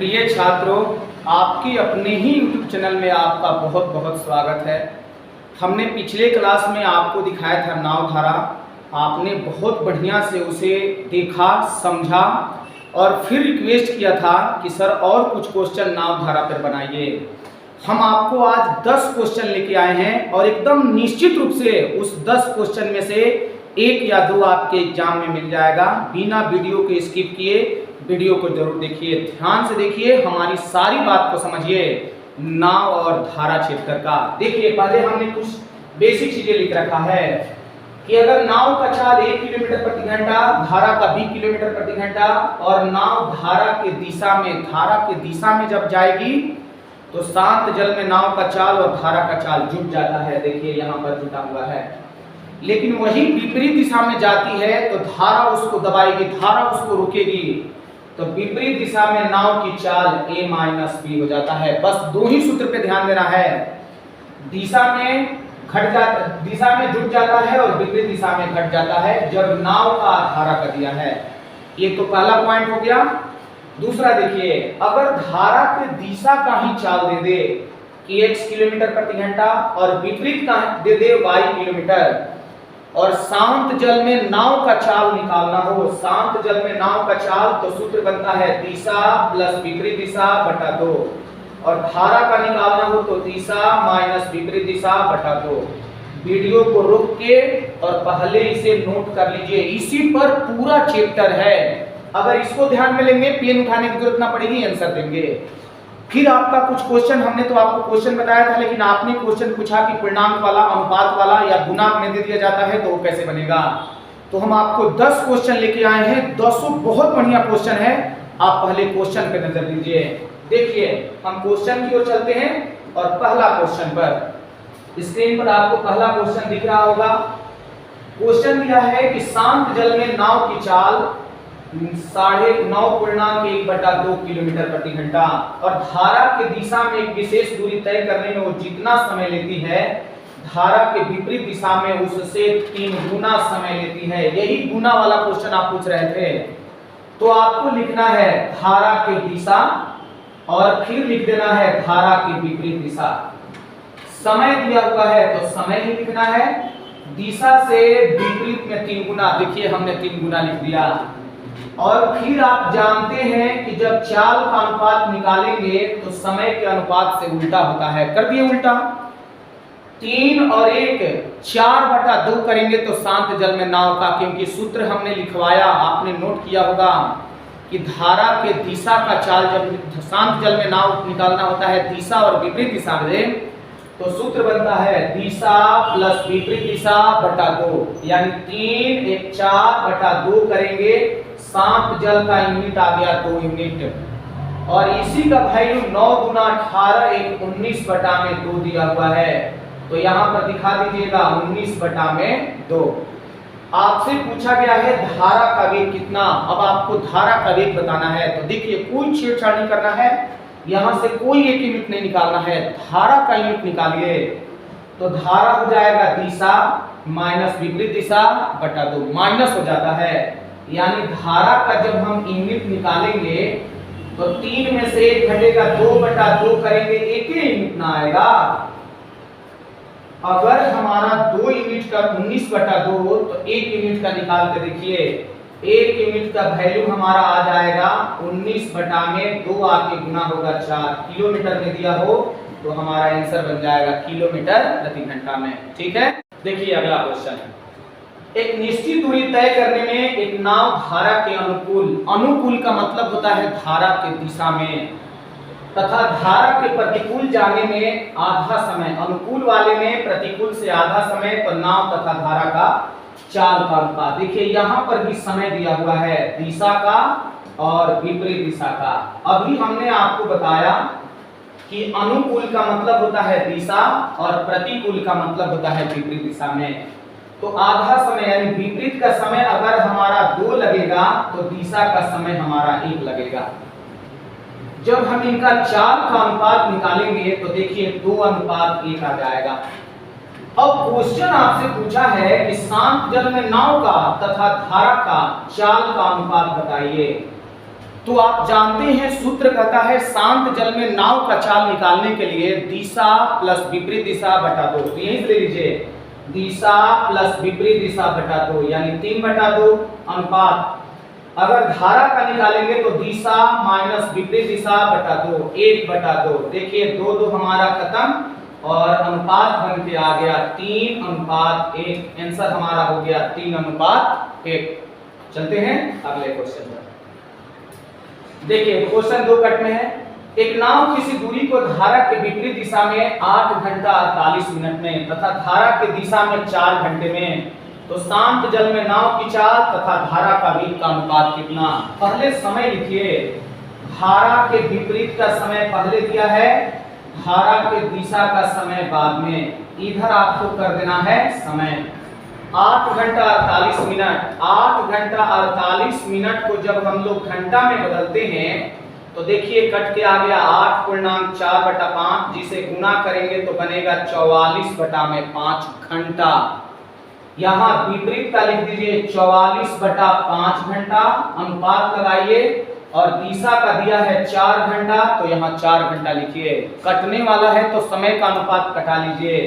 प्रिय छात्रों, आपकी अपने ही YouTube चैनल में आपका बहुत बहुत स्वागत है। हमने पिछले क्लास में आपको दिखाया था नावधारा। आपने बहुत बढ़िया से उसे देखा, समझा और फिर रिक्वेस्ट किया था कि सर और कुछ क्वेश्चन नावधारा पर बनाइए। हम आपको आज 10 क्वेश्चन लेके आए हैं और एकदम निश्चित रूप से उस 10 क्वेश्चन में से एक या दो आपके एग्जाम में मिल जाएगा। बिना वीडियो के स्किप किए वीडियो को जरूर देखिए, ध्यान से देखिए, हमारी सारी बात को समझिए। नाव और धारा क्षेत्र का देखिए, पहले हमने कुछ बेसिक चीजें लिख रखा है कि अगर नाव का चाल 1 किलोमीटर प्रति घंटा, धारा का 20 किलोमीटर प्रति घंटा और नाव धारा के दिशा में जब जाएगी तो शांत जल में नाव का चाल और धारा का चाल जुट जाता है। देखिए यहाँ पर जुटा हुआ है। लेकिन वही विपरीत दिशा में जाती है तो धारा उसको दबाएगी, धारा उसको रोकेगी, तो विपरीत दिशा में नाव की चाल a माइनस बी हो जाता है। बस दो ही सूत्र पे ध्यान देना है, दिशा में जुट जाता है और विपरीत दिशा में घट जाता है जब नाव का धारा का दिया है। ये तो पहला पॉइंट हो गया। दूसरा देखिए, अगर धारा के दिशा का ही चाल दे दे कि x किलोमीटर प्रति घंटा और विपरीत का दे दे y किलोमीटर और शांत जल में नाव का चाल निकालना हो, शांत जल में नाव का चाल, तो सूत्र बनता है दिशा प्लस विपरीत दिशा बटा 2 और धारा का निकालना हो तो दिशा माइनस विपरीत दिशा बटा 2। वीडियो को रोक के और पहले इसे नोट कर लीजिए, इसी पर पूरा चैप्टर है। अगर इसको ध्यान में लेंगे, पेन उठाने की जरूरत ना पड़ेगी, आंसर देंगे। फिर आपका कुछ क्वेश्चन, हमने तो आपको क्वेश्चन बताया था, लेकिन आपने क्वेश्चन पूछा कि पूर्णांक वाला, अनुपात वाला या गुणांक में दे दिया जाता है तो वो कैसे बनेगा। तो हम आपको 10 क्वेश्चन लेके आए हैं, 10 बहुत बढ़िया क्वेश्चन है। आप पहले क्वेश्चन पे नजर दीजिए। देखिए, हम क्वेश्चन की ओर चलते हैं और पहला क्वेश्चन पर स्क्रीन पर आपको पहला क्वेश्चन दिख रहा होगा। क्वेश्चन दिया है कि शांत जल में नाव की चाल 9.1/2 किलोमीटर प्रति घंटा और धारा के दिशा में एक विशेष दूरी तय करने में वो जितना समय लेती है, धारा के विपरीत दिशा में उससे 3 गुना समय लेती है। यही गुना वाला क्वेश्चन आप पूछ रहे थे। तो आपको लिखना है धारा की दिशा और फिर लिख देना है धारा की विपरीत दिशा। समय दिया हुआ है तो समय ही लिखना है, दिशा से विपरीत में 3 गुना, देखिए हमने 3 गुना लिख दिया। और फिर आप जानते हैं कि जब चाल का अनुपात निकालेंगे तो समय के अनुपात से उल्टा होता है। कर दिए उल्टा, 3 और 1 4/2 करेंगे तो शांत जल में नाव का, क्योंकि सूत्र हमने लिखवाया, आपने नोट किया होगा कि धारा के दिशा का चाल जब शांत जल में नाव निकालना होता है दिशा और विपरीत दिशा में, तो सूत्र बनता है दिशा प्लस विपरीत दिशा बटा 2, यानी 3 1 4/2 करेंगे। शांत जल का यूनिट आ गया 2 यूनिट और इसी का वैल्यू 9 गुना 18 1 19/2 दिया हुआ है। तो यहाँ पर दिखा दीजिएगा 19/2। आपसे पूछा गया है धारा का वेग कितना। अब आपको धारा का वेग बताना है। तो देखिए, कोई छेड़छाड़ नहीं करना है, यहाँ से कोई एक यूनिट नहीं निकालना है, धारा का यूनिट निकालिए। तो धारा हो जाएगा दिशा माइनस विपरीत दिशा बटा 2, माइनस हो जाता है, यानी धारा का जब हम यूनिट निकालेंगे तो 3 में से 1 घटेगा, 2/2 करेंगे, एक ही यूनिट ना आएगा। अगर हमारा 2 यूनिट का 19/2 तो 1 यूनिट का निकाल के देखिए, 1 यूनिट का वैल्यू हमारा आ जाएगा 19/2 आके गुना होगा 4, किलोमीटर में दिया हो तो हमारा आंसर बन जाएगा किलोमीटर प्रति घंटा में। ठीक है, देखिए अगला क्वेश्चन है। एक निश्चित दूरी तय करने में एक नाव धारा के अनुकूल का मतलब होता है धारा के दिशा में, तथा धारा के प्रतिकूल जाने में आधा समय, अनुकूल वाले में प्रतिकूल से आधा समय, तो नाव तथा धारा का चाल का अनुपात। देखिए यहाँ पर भी समय दिया हुआ है, दिशा का और विपरीत दिशा का। अभी हमने आपको बताया कि अनुकूल का मतलब होता है दिशा और प्रतिकूल का मतलब होता है विपरीत दिशा में। तो आधा समय यानी विपरीत का समय अगर हमारा 2 लगेगा तो दिशा का समय हमारा 1 लगेगा। जब हम इनका चाल का अनुपात निकालेंगे तो देखिए 2:1 आ जाएगा। अब क्वेश्चन आपसे पूछा है कि शांत जल में नाव का तथा धारा का चाल का अनुपात बताइए। तो आप जानते हैं सूत्र कहता है शांत जल में नाव का चाल निकालने के लिए दिशा प्लस विपरीत दिशा बटा 2। तो यहीं से ले लीजिए दिशा प्लस विपरीत दिशा बटा 2 यानी 3/2 अनुपात। अगर धारा का निकालेंगे तो दिशा माइनस विपरीत दिशा बटा 2 1/2। देखिए 2 हमारा खत्म और अनुपात बन के आ गया 3:1। आंसर हमारा हो गया 3:1। चलते हैं अगले क्वेश्चन पर। देखिए क्वेश्चन 2 कट में है। एक नाव किसी दूरी को धारा के विपरीत दिशा में 8 घंटा 48 मिनट में तथा धारा के दिशा में 4 घंटे में, तो शांत जल में नाव की चाल तथा धारा का वेग का अनुपात कितना। पहले समय लिखिए, धारा के विपरीत का समय पहले दिया है, धारा के दिशा का समय बाद में। इधर आपको कर देना है समय 8 घंटा 48 मिनट। 8 घंटा 48 मिनट को जब हम लोग घंटा में बदलते हैं तो देखिए कट के आ गया 8.4/5, जिसे गुना करेंगे तो बनेगा 44/5 घंटा। यहाँ विपरीत का लिख दीजिए 44/5 घंटा। अनुपात लगाइए और दिशा का दिया है 4 घंटा, तो यहाँ 4 घंटा लिखिए। कटने वाला है तो समय का अनुपात कटा लीजिए।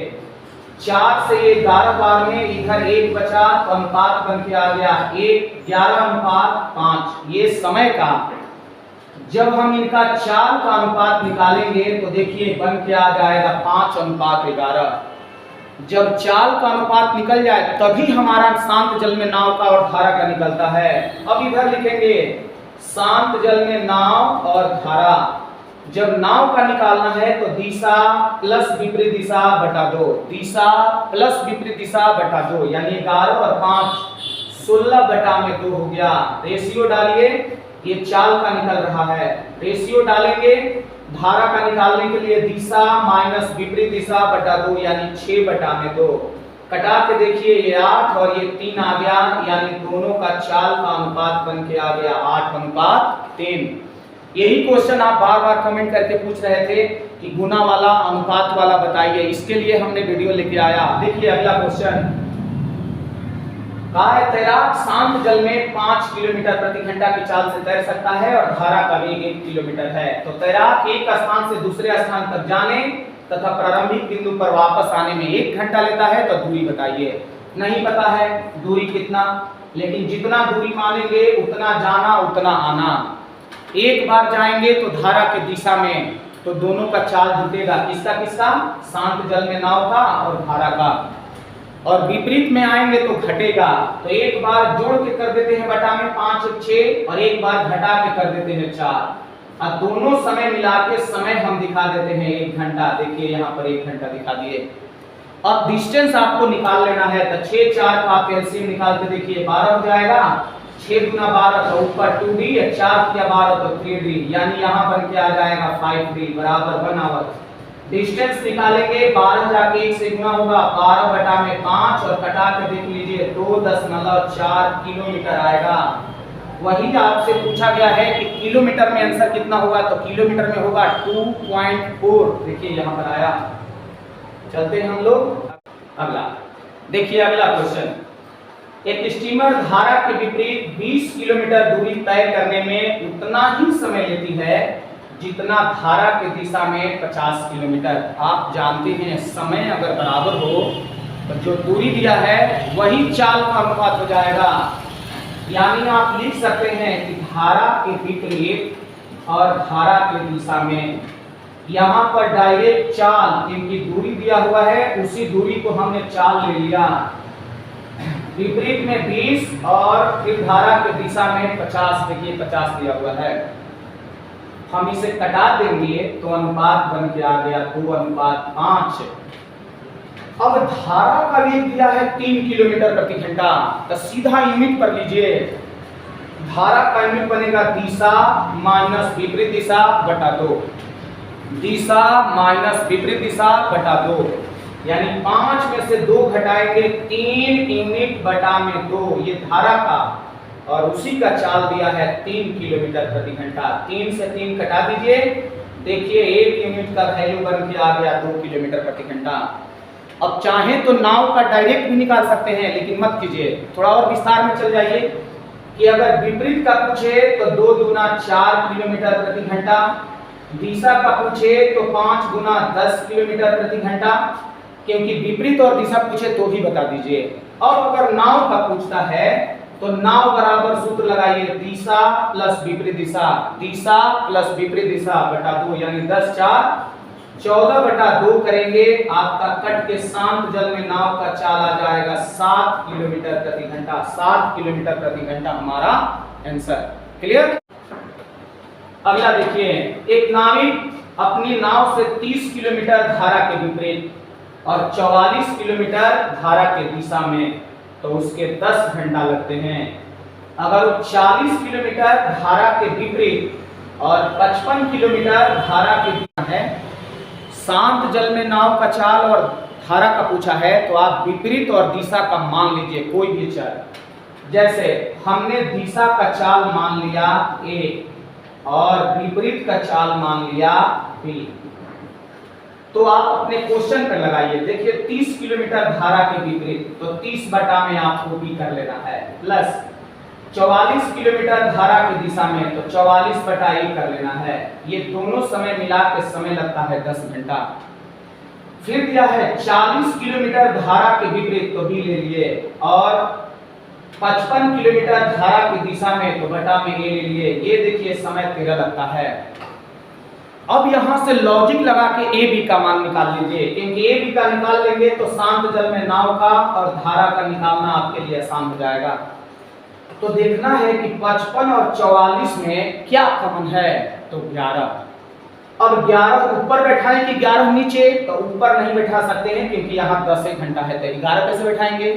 4 से 11 बार में इधर 1 बचा तो अनुपात बन के आ गया 11:5। ये समय का। जब हम इनका चाल का अनुपात निकालेंगे तो देखिए बन के आ जाएगा 5:11। जब चाल का अनुपात निकल जाए तभी हमारा शांत जल में नाव का और धारा का निकलता है। अब इधर लिखेंगे शांत जल में नाव और धारा। जब नाव का निकालना है तो दिशा प्लस विपरीत दिशा बटा 2। दिशा प्लस विपरीत दिशा बटा 2 यानी 11 और 5 16/2 हो गया। रेशियो डालिए, ये चाल का निकल रहा है। रेशियो डालेंगे धारा का निकालने के लिए दिशा माइनस विपरीत दिशा बटा 2 यानी 6/2। कटा के देखिए ये 8 और ये 3 आ गया, यानी दोनों का चाल का अनुपात बन के आ गया 8:3। यही क्वेश्चन आप बार बार कमेंट करके पूछ रहे थे कि गुना वाला अनुपात वाला बताइए, इसके लिए हमने वीडियो लेके आया। देखिए अगला क्वेश्चन कहा है तैराक शांत जल में 5 किलोमीटर प्रति घंटा की चाल से तैर सकता है और धारा का वेग 1 किलोमीटर है। तो तैराक एक स्थान से दूसरे स्थान तक जाने तथा प्रारंभिक बिंदु पर वापस आने में 1 घंटा लेता है, तो दूरी बताइए। नहीं पता है दूरी कितना, लेकिन जितना दूरी मानेंगे उतना जाना उतना आना। एक बार जाएंगे तो धारा के दिशा में, तो दोनों का चाल जुटेगा। किसका किसका? शांत जल में नाव का और धारा का। और विपरीत में आएंगे तो घटेगा। तो एक बार जोड़ के कर देते हैं बटा में 5 6 और एक बार घटा के कर देते हैं 4। और दोनों समय मिला के समय हम दिखा देते हैं 1 घंटा। देखिए यहाँ पर 1 घंटा दिखा दिए। अब डिस्टेंस आपको निकाल लेना है, तो 6 4 का आप एलसीएम निकाल के देखिए 12 हो जाएगा। 6 गुना 12 तो ऊपर 2d, 4 किया 12 तो 3d, यानी यहाँ बन के आ जाएगा 5d बराबर 1 आवर। डिस्टेंस निकालेंगे 12 जाके 1 से गुना होगा 12/5 और कटा के देख लीजिए 2.4 किलोमीटर आएगा। वही आपसे पूछा गया है कि किलोमीटर में आंसर कितना होगा, तो किलोमीटर में होगा 2.4। देखिए यहाँ पर आया। चलते हैं हम लोग अगला। देखिए अगला क्वेश्चन, एक स्टीमर धारा के विपरीत 20 किलोमीटर दूरी तय करने में उतना ही समय लेती है जितना धारा के दिशा में 50 किलोमीटर। आप जानते हैं समय अगर बराबर हो तो जो दूरी दिया है वही चाल का अनुपात हो जाएगा। यानी आप लिख सकते हैं कि धारा के विपरीत और धारा के दिशा में, यहाँ पर डायरेक्ट चाल, क्योंकि दूरी दिया हुआ है उसी दूरी को हमने चाल ले लिया। विपरीत में 20 और फिर धारा के दिशा में 50। देखिए 50 दिया हुआ है, हम इसे कटा देंगे तो अनुपात बन के आ गया 2:5। अब धारा का वेग दिया है 3 किलोमीटर प्रति घंटा, तो सीधा यूनिट पर लीजिए। धारा का यूनिट बनेगा दिशा माइनस विपरीत दिशा बटा 2। दिशा माइनस विपरीत दिशा बटा 2, यानी 5 में से 2 घटाएंगे 3 यूनिट बटा में 2, ये धारा का। और उसी का चाल दिया है 3 किलोमीटर प्रति घंटा। 3 से 3 कटा दीजिए, देखिए 1 यूनिट का वैल्यू बन के आ गया 2 किलोमीटर प्रति घंटा। अब चाहे तो नाव का डायरेक्ट भी निकाल सकते हैं, लेकिन मत कीजिए, थोड़ा और विस्तार में चल जाइए। कि अगर विपरीत का पूछे तो 2 दूना 4 किलोमीटर प्रति घंटा, दिशा का पूछे तो 5 गुना 10 किलोमीटर प्रति घंटा। क्योंकि विपरीत और दिशा पूछे तो भी बता दीजिए। अब अगर नाव का पूछता है तो नाव बराबर सूत्र लगाइए, दिशा प्लस विपरीत दिशा, दिशा प्लस विपरीत दिशा बटा 2, यानी 10 4 14 बटा 2 करेंगे, आपका कट के शांत जल में नाव का चाल आ जाएगा 7 किलोमीटर प्रति घंटा। 7 किलोमीटर प्रति घंटा हमारा आंसर। क्लियर? अगला देखिए, एक नाविक अपनी नाव से 30 किलोमीटर धारा के विपरीत और 44 किलोमीटर धारा के दिशा में, तो उसके 10 घंटा लगते हैं। अगर वो 40 किलोमीटर धारा के विपरीत और 55 किलोमीटर धारा के दिशा है, शांत जल में नाव का चाल और धारा का पूछा है, तो आप विपरीत और दिशा का मान लीजिए कोई भी चल। जैसे हमने दिशा का चाल मान लिया A और विपरीत का चाल मान लिया B, तो आप अपने क्वेश्चन पर लगाइए। देखिए 30 किलोमीटर धारा के विपरीत, तो 30 बटा में आपको भी कर लेना है, प्लस 44 किलोमीटर धारा की दिशा में, तो 44 बटा 1 कर लेना है। ये दोनों समय मिला के समय लगता है 10 घंटा। फिर दिया है 40 किलोमीटर धारा के विपरीत, तो भी ले लिए, और 55 किलोमीटर धारा की दिशा में, तो बटा में ए ले लिए। ये देखिए समय 13 लगता है। अब यहां से लॉजिक लगा के ए बी का मान निकाल लीजिए, क्योंकि ए बी का निकाल लेंगे तो शांत जल में नाव का और धारा का निकालना आपके लिए आसान हो जाएगा। तो देखना है कि 55 और 44 में क्या कॉमन है, तो 11। अब 11 ऊपर बैठाएं कि 11 नीचे, तो ऊपर नहीं बैठा सकते हैं क्योंकि यहाँ 10 घंटा है, तो 11 कैसे बैठाएंगे,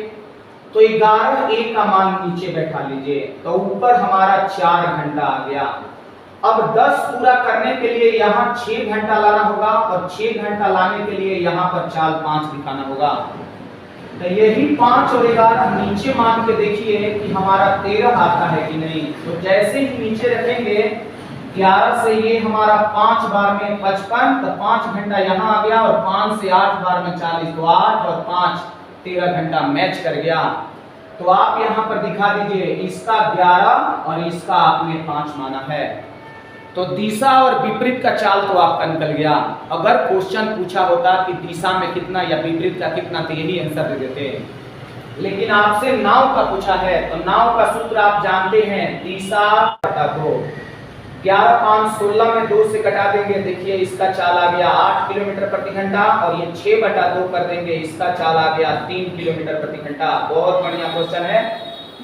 तो 11 ए का मान नीचे बैठा लीजिए, तो ऊपर हमारा 4 घंटा आ गया। अब 10 पूरा करने के लिए यहाँ 6 घंटा लाना होगा, और 6 घंटा लाने के लिए यहाँ पर चाल 5 दिखाना होगा। तो यही 5 और 11 नीचे मान के देखिए कि हमारा 13 आता है कि नहीं। तो जैसे ही नीचे रखेंगे 11 से ये हमारा 5 बार में 55, तो 5 घंटा यहाँ आ गया, और 5 से 8 बार में 40, तो 8 और 5 13 घंटा मैच कर गया। तो आप यहाँ पर दिखा दीजिए, इसका 11 और इसका आपने 5 माना है, तो दिशा और विपरीत का चाल तो आपका निकल गया। अगर क्वेश्चन पूछा होता कि दिशा में कितना या विपरीत का कितना, तो यही आंसर दे देते। लेकिन आपसे नाव का पूछा है, तो नाव का सूत्र आप जानते हैं, दिशा बटा 2। 11 5 16 में 2 से कटा देंगे, देखिए इसका चाल आ गया 8 किलोमीटर प्रति घंटा, और ये 6 बटा 2 कर देंगे, इसका चाल आ गया 3 किलोमीटर प्रति घंटा। बहुत बढ़िया क्वेश्चन है,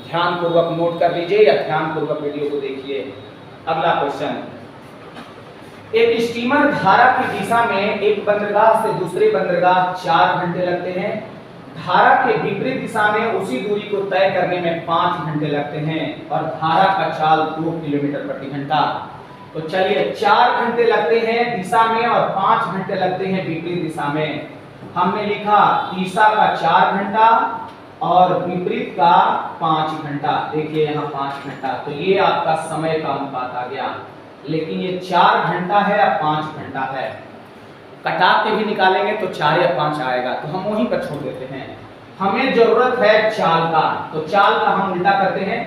ध्यान पूर्वक नोट कर लीजिए या ध्यान पूर्वक वीडियो को देखिए। अगला क्वेश्चन, एक स्टीमर धारा की दिशा में एक बंदरगाह से दूसरे बंदरगाह 4 घंटे लगते हैं। धारा के विपरीत दिशा में उसी दूरी को तय करने में 5 घंटे लगते हैं, और धारा का चाल 2 किलोमीटर प्रति घंटा। तो चलिए 4 घंटे लगते हैं दिशा में और 5 घंटे लगते हैं विपरीत दिशा में। हमने लिखा दिशा का 4 घंटा और विपरीत का 5 घंटा। देखिए यहाँ 5 घंटा, तो ये आपका समय का अनुपात आ गया। लेकिन ये 4 घंटा है या 5 घंटा है, कटा के भी निकालेंगे तो 4 या 5 आएगा, तो हम वहीं पर छोड़ देते हैं। हमें जरूरत है चाल का, तो चाल का हम उल्टा करते हैं,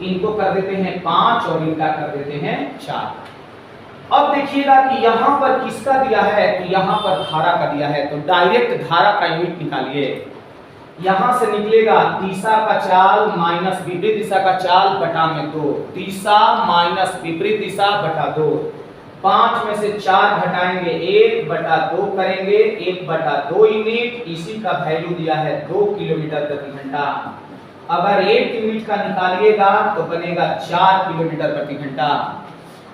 इनको कर देते हैं 5 और इनका कर देते हैं 4। अब देखिएगा कि यहाँ पर किसका दिया है, कि यहाँ पर धारा का दिया है, तो डायरेक्ट धारा का यूनिट निकालिए। यहाँ से निकलेगा दिशा का चाल माइनस विपरीत दिशा का चाल बटा में 2, दिशा माइनस विपरीत दिशा बटा 2। 5 में से 4 घटाएंगे 1 बटा 2 करेंगे, 1 बटा 2 यूनिट, इसी का वैल्यू दिया है 2 किलोमीटर प्रति घंटा। अगर 1 यूनिट का निकालिएगा तो बनेगा 4 किलोमीटर प्रति घंटा।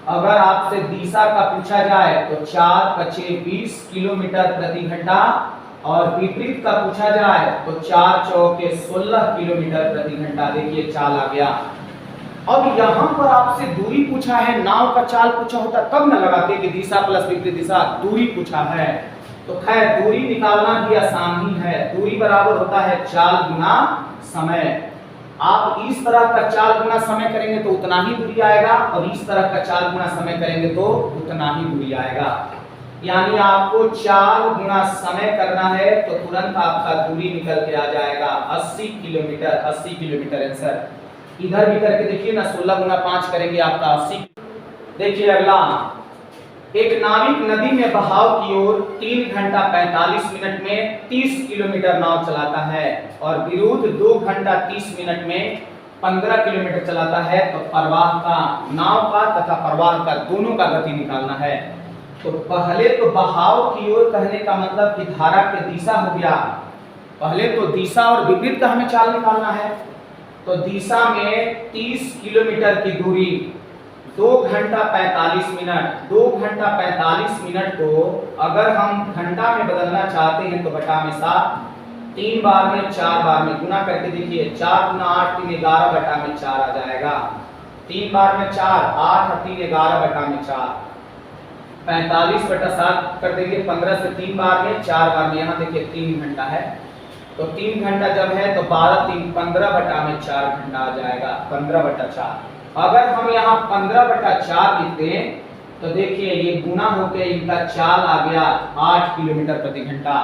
अगर आपसे दिशा का पूछा जाए तो 4 × 20 किलोमीटर प्रति घंटा, और विपरीत का पूछा जाए तो 4 × 4 = 16 किलोमीटर प्रति घंटा। देखिए चाल आ गया। अब यहाँ पर आपसे दूरी पूछा है, नाव का चाल पूछा होता तब न लगाते कि दिशा प्लस विपरीत दिशा, दूरी पूछा है, तो खैर दूरी निकालना भी आसान ही है। दूरी बराबर होता है चाल गुना समय। आप इस तरह का चाल गुना समय करेंगे तो उतना ही दूरी आएगा, और इस तरह का चाल गुना समय करेंगे तो उतना ही दूरी आएगा। यानी आपको चाल गुना समय करना है तो तुरंत आपका दूरी निकल के आ जाएगा 80 किलोमीटर। 80 kilometre answer. इधर भी करके देखिए ना, 16 गुना 5 करेंगे आपका 80। देखिए अगला, एक नाविक नदी में बहाव की ओर 3 घंटा 45 मिनट में 30 किलोमीटर नाव चलाता है और विरुद्ध 2 घंटा 30 मिनट में 15 किलोमीटर चलाता है, तो प्रवाह का, नाव का तथा प्रवाह का दोनों का गति निकालना है। तो पहले तो बहाव की ओर कहने का मतलब कि धारा की दिशा हो गया। पहले तो दिशा और विपरीत का हमें चाल निकालना है। तो दिशा में 30 किलोमीटर की दूरी 2 घंटा 45 मिनट, 2 घंटा 45 मिनट को अगर हम घंटा में बदलना चाहते हैं तो बटा में 7, 3 बार में 4 बार में गुना करके देखिए, 4 गुना 8 3 11 बटा में 4 आ जाएगा। 3 बार में 4, 8 3 11 बटा में 4, 45 बटा 7 कर देंगे 15 से 3 बार में 4 बार में, यहाँ देखिए 3 घंटा है, तो 3 घंटा जब है तो 12 3 15 बटा में 4 घंटा आ जाएगा, 15 बटा 4। अगर हम यहाँ 15 बटा 4 लिखते हैं तो देखिए ये गुना होकर इनका चाल आ गया 8 किलोमीटर प्रति घंटा।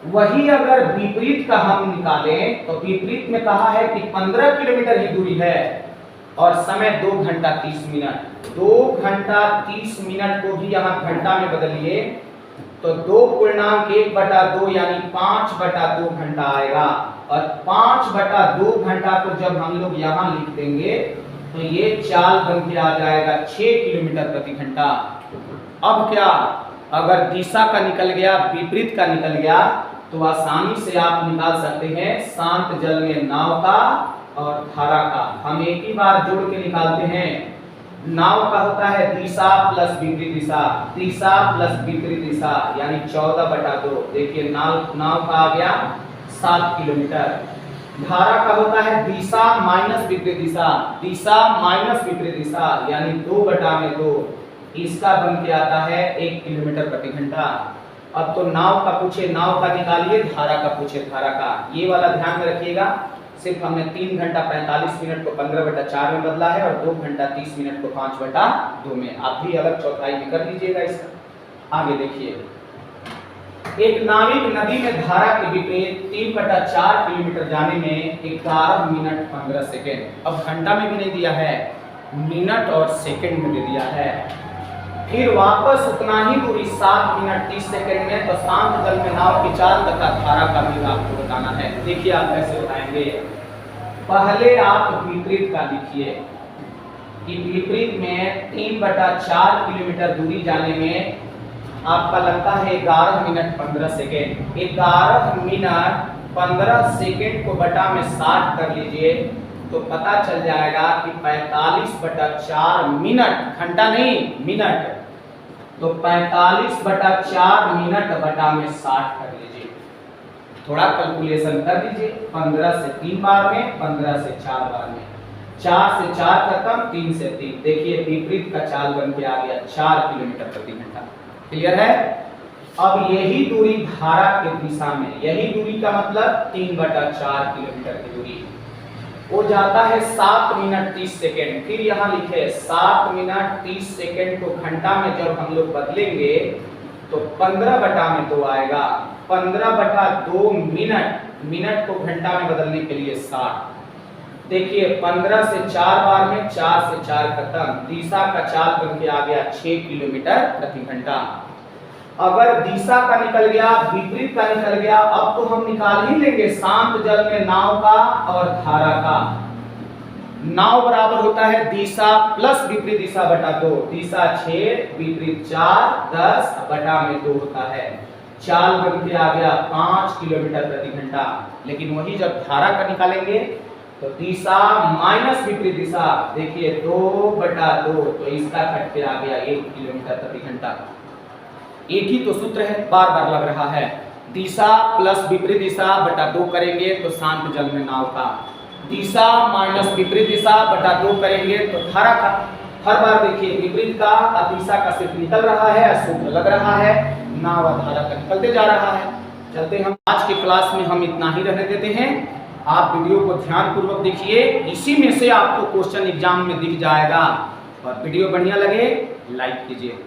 वही अगर विपरीत का हम निकालें तो विपरीत में कहा है कि 15 किलोमीटर ही दूरी है और समय 2 घंटा 30 मिनट। 2 घंटा 30 मिनट को भी यहाँ घंटा में बदलिए तो 2.1/2 यानी 5/2 घंटा आएगा, और 5/2 घंटा को जब हम लोग यहाँ लिख देंगे तो ये चाल बन के आ जाएगा 6 किलोमीटर प्रति घंटा। अब क्या, अगर दिशा का निकल गया, विपरीत का निकल गया, तो आसानी से आप निकाल सकते हैं शांत जल में नाव का और धारा का। हम एक ही बार जोड़ के निकालते हैं। नाव का होता है दिशा प्लस विपरीत दिशा, दिशा प्लस विपरीत दिशा यानी 14/2। देखिए नाव का आ गया 7 किलोमीटर। धारा का होता है दिशा माइनस विपरीत दिशा, दिशा माइनस विपरीत दिशा यानी 2/2। इसका बन के आता है 1 किलोमीटर प्रति घंटा। अब तो नाव का पूछे नाव का निकालिए, धारा का पूछे धारा का। ये वाला ध्यान में रखिएगा, सिर्फ हमने 3 घंटा 45 मिनट को 15/4 में बदला है और 2 घंटा 30 मिनट को 5/2 में। आप भी अलग चौथाई में कर लीजिएगा इसका। आगे देखिए, एक नाविक नदी में धारा के विपरीत 3/4 किलोमीटर जाने में 11 मिनट 15 सेकेंड। अब घंटा में भी नहीं दिया है, मिनट और सेकेंड में दे दिया है। फिर वापस उतना ही दूरी 7 मिनट 30 सेकेंड में, तो शांत जल में नाव की चाल तथा धारा का भी आपको बताना है। देखिए आप कैसे बताएंगे। पहले आप विपरीत का लिखिए कि विपरीत में 3/4 किलोमीटर दूरी जाने में आपका लगता है 11 मिनट 15 सेकेंड। 11 मिनट 15 सेकेंड को बटा में 60 कर लीजिए तो पता चल जाएगा कि 45/4 मिनट, घंटा नहीं मिनट, तो 45/4 मिनट बटा में 60 कर लीजिए। थोड़ा कैलकुलेशन कर लीजिए, 15 से 3 बार में, 15 से 4 बार में, 4 से 4 खत्म, 3 से 3। देखिए विपरीत का चाल बन के आ गया 4 किलोमीटर प्रति घंटा। क्लियर है। अब यही दूरी धारा के दिशा में, यही दूरी का मतलब 3/4 किलोमीटर की दूरी, वो जाता है 7 मिनट 30 सेकेंड। फिर यहाँ लिखे 7 मिनट 30 सेकेंड को घंटा में जब हम लोग बदलेंगे तो 15/2 आएगा। 15/2 मिनट, मिनट को घंटा में बदलने के लिए 60। देखिए 15 से 4 बार में, 4 से 4 खत्म, दिशा का चाल बन के आ गया 6 किलोमीटर प्रति घंटा। अगर दिशा का निकल गया, विपरीत का निकल गया, अब तो हम निकाल ही लेंगे शांत जल में नाव का और धारा का। नाव बराबर होता है दिशा प्लस विपरीत दिशा बटा 2, दिशा 6 विपरीत 4 10 बटा में 2 होता है। चाल बन के आ गया 5 किलोमीटर प्रति घंटा। लेकिन वही जब धारा का निकालेंगे तो दिशा माइनस विपरीत दिशा, देखिए 2/2, तो इसका कट के आ गया 1 किलोमीटर प्रति घंटा। एक ही तो सूत्र है, बार बार लग रहा है। दिशा प्लस विपरीत दिशा बटा 2 करेंगे तो शांत जल में नाव का, दिशा माइनस विपरीत दिशा बटा 2 करेंगे तो धारा का। हर बार देखिए विपरीत का और दिशा का सिर्फ निकल रहा है, सूत्र लग रहा है, नाव और धारा का निकलते जा रहा है। चलते हम आज के क्लास में हम इतना ही रहने देते हैं। आप वीडियो को ध्यान पूर्वक देखिए, इसी में से आपको क्वेश्चन एग्जाम में दिख जाएगा। और वीडियो बढ़िया लगे लाइक कीजिए।